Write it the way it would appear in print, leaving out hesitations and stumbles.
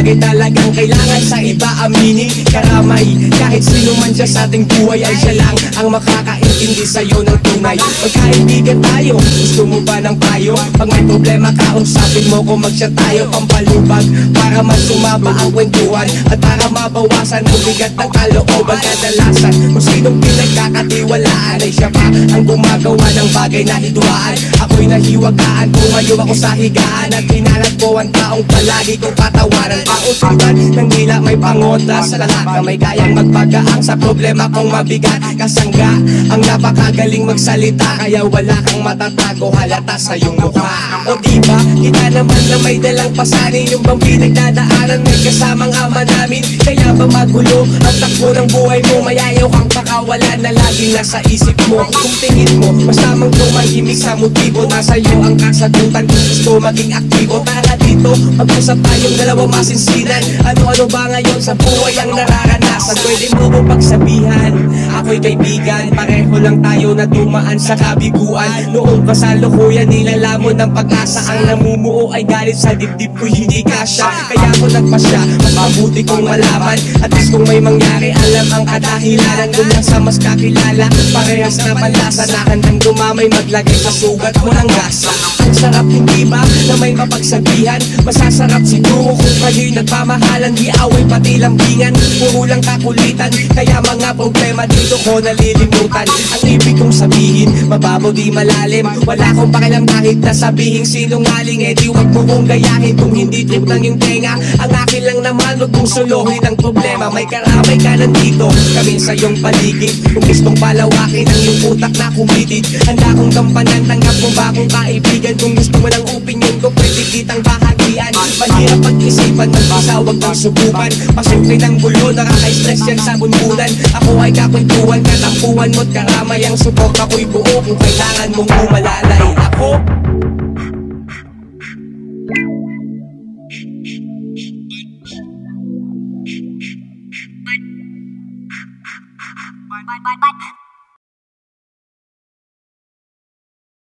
bagay talagang kailangan sa iba aminin. Karamay, kahit sino man siya sa ating buhay ay siya lang ang makakaintindi sa'yo ng tunay. Magkaibigan tayo, gusto mo ba ng payo? Pag may problema ka, usapin mo kung mag-chat tayo. Pampalubag para mas sumaba ang kwentuhan at para mabawasan ang bigat ng kalooban. Kadalasan kung sinong pinagkakatiwalaan ay siya pa ang gumagawa ng bagay na hidwaan. Ako'y nahiwagaan, tumayo ako sa higaan at hinalat ko ang taong palagi kong patawaran. Paututan ng dila may pangotas sa lahat na may kayang magpagaang sa problema kong mabigat. Kasangga ang napakagaling magsalita, kaya wala kang matatago halata sa iyong mukha. O diba, kita naman na may dalang pasanin, yung bang pinagdadaanan may kasamang ama namin. Kaya ba magulo ang takbo ng buhay mo? Mayayaw kang pakawalan na laging nasa isip mo. Kung tingin mo, mas tamang tumahimik sa motibo, nasa iyo ang kasagutan kung gusto maging aktibo. Tara dito, mag-usap tayong dalawang masinsinan. Ano-ano ba ngayon sa buhay ang nararanasan? Pwede mo ko pagsabihan, ako'y kaibigan. Pareho lang tayo na dumaan sa kabiguan. Noong kasalukuyan nilalamon ng pag-asa, ang namumuo ay galit sa dibdib ko hindi kasya. Kaya ako nagpasya, mas mabuti kong malaman. At least kung may mangyari, alam ang kadahilanan. Kung lang sa mas kakilala, parehas na panlasa, na handang dumamay maglagay sa sugat mo ng gasa. Ang sarap hindi ba na may mapagsabihan? Masasarap siguro kung kayo'y nagmamahalan, di away pati lambingan, puro lang kakulitan. Kaya mga problema dito ko nalilimutan. Ang ibig kong sabihin, mababaw di malalim. Wala akong pakialam kahit nasabihin sinungaling. Eh di wag mo kong gayahin kung hindi trip ng iyong tenga. Ang akin lang naman, wag mong suluhin ang problema. May karamay ka nandito, kami sa iyong paligid. Kung gustong palawakin ang iyong utak na kumitid, handa kong gampanan, tanggap mo ba akong kaibigan? Kung gusto mo ng opinion ko, pwede kitang bahagian. Mahirap pag-isipan, mag-isa wag kang subukan. Pasukli ng gulo, nakaka-stress yan sa bunbunan. Ako ay kakwentuhan, katampuhan mo't karamay ang support. Ako'y buo kung kailangan mong umalalay. Ako Bye.